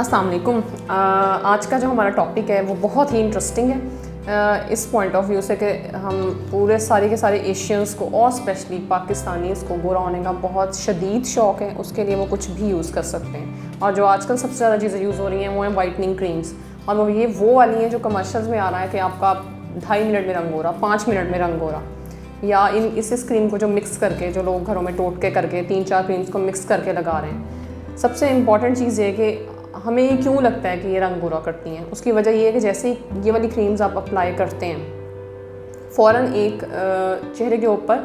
अस्सलाम वालेकुम। आज का जो हमारा टॉपिक है वो बहुत ही इंटरेस्टिंग है इस पॉइंट ऑफ व्यू से कि हम पूरे सारे के सारे एशियंस को और स्पेशली पाकिस्तानीज़ को गोरा होने का बहुत शदीद शौक़ है, उसके लिए वो कुछ भी यूज़ कर सकते हैं। और जो आजकल सबसे ज़्यादा चीज़ें यूज़ हो रही हैं वो हैं वाइटनिंग क्रीम्स, और वो वाली हैं जो कमर्शियल्स में आ रहा है कि आपका 2.5 मिनट में रंग गोरा, 5 मिनट में रंग गोरा, या इस क्रीम को जो मिक्स करके जो लोग घरों में टोटके करके 3-4 क्रीम्स को मिक्स करके लगा रहे हैं। सबसे इम्पॉर्टेंट चीज़ ये कि हमें ये क्यों लगता है कि ये रंग गोरा करती हैं। उसकी वजह ये है कि जैसे ये वाली क्रीम्स आप अप्लाई करते हैं फ़ौरन एक चेहरे के ऊपर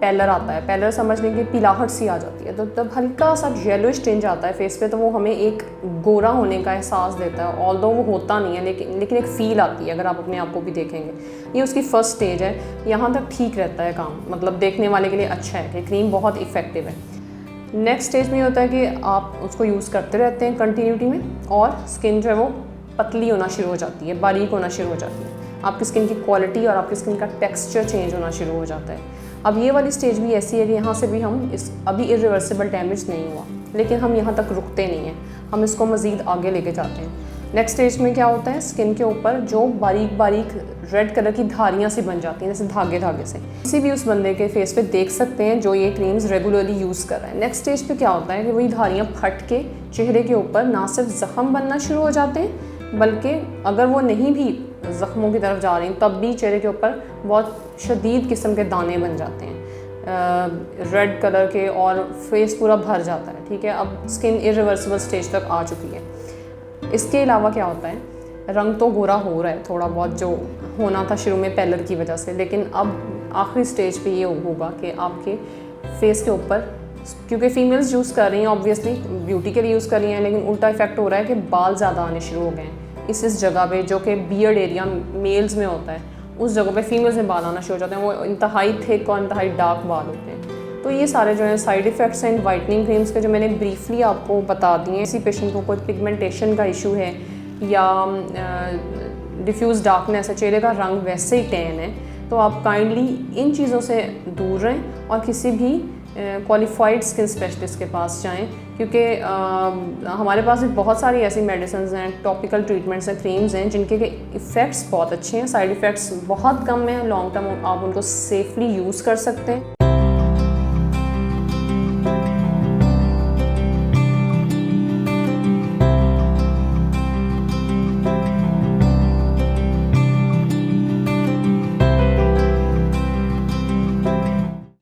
पैलर आता है। पैलर समझने की पीलाहट सी आ जाती है, तो तब हल्का सा येलोइश टिंज आता है फेस पे, तो वो हमें एक गोरा होने का एहसास देता है। ऑल्दो वो होता नहीं है, लेकिन एक फ़ील आती है। अगर आप अपने आप को भी देखेंगे, ये उसकी फ़र्स्ट स्टेज है। यहाँ तक ठीक रहता है काम, मतलब देखने वाले के लिए अच्छा है कि क्रीम बहुत इफ़ेक्टिव है। नेक्स्ट स्टेज में ये होता है कि आप उसको यूज़ करते रहते हैं कंटिन्यूटी में, और स्किन जो है वो पतली होना शुरू हो जाती है, बारीक होना शुरू हो जाती है। आपकी स्किन की क्वालिटी और आपकी स्किन का टेक्सचर चेंज होना शुरू हो जाता है। अब ये वाली स्टेज भी ऐसी है कि यहाँ से भी हम अभी इरिवर्सिबल डैमेज नहीं हुआ, लेकिन हम यहाँ तक रुकते नहीं हैं, हम इसको मज़ीद आगे लेके जाते हैं। नेक्स्ट स्टेज में क्या होता है, स्किन के ऊपर जो बारीक बारीक रेड कलर की धारियाँ सी बन जाती हैं, जैसे धागे से। किसी भी उस बंदे के फेस पे देख सकते हैं जो ये क्रीम्स रेगुलरली यूज़ कर रहे हैं। नेक्स्ट स्टेज पे क्या होता है कि वही धारियाँ फट के चेहरे के ऊपर ना सिर्फ ज़ख़म बनना शुरू हो जाते हैं, बल्कि अगर वो नहीं भी ज़ख़्मों की तरफ जा रही हैं तब भी चेहरे के ऊपर बहुत शदीद किस्म के दाने बन जाते हैं रेड कलर के, और फेस पूरा भर जाता है। ठीक है, अब स्किन इरिवर्सिबल स्टेज तक आ चुकी है। इसके अलावा क्या होता है, रंग तो गोरा हो रहा है थोड़ा बहुत, जो होना था शुरू में पैलर की वजह से, लेकिन अब आखिरी स्टेज पे ये होगा कि आपके फेस के ऊपर, क्योंकि फीमेल्स यूज़ कर रही हैं ऑब्वियसली ब्यूटी के लिए यूज़ कर रही हैं, लेकिन उल्टा इफेक्ट हो रहा है कि बाल ज़्यादा आने शुरू हो गए हैं इस जगह पे, जो कि बियर्ड एरिया मेल्स में होता है, उस जगह पे फीमेल्स में बाल आना शुरू हो जाते हैं। वो इंतहाई थिक और इंतहाई डार्क बाल होते हैं। तो ये सारे जो हैं साइड इफ़ेक्ट्स हैं वाइटनिंग क्रीम्स के, जो मैंने ब्रीफली आपको बता दिए हैं। किसी पेशेंट को कोई पिगमेंटेशन का इशू है या डिफ्यूज़ डार्कनेस है, चेहरे का रंग वैसे ही टैन है, तो आप काइंडली इन चीज़ों से दूर रहें और किसी भी क्वालिफाइड स्किन स्पेशलिस्ट के पास जाएं, क्योंकि हमारे पास भी बहुत सारी ऐसी मेडिसिन हैं, टॉपिकल ट्रीटमेंट्स हैं, क्रीम्स हैं, जिनके इफ़ेक्ट्स बहुत अच्छे हैं, साइड इफ़ेक्ट्स बहुत कम हैं। लॉन्ग टर्म आप उनको सेफली यूज़ कर सकते हैं।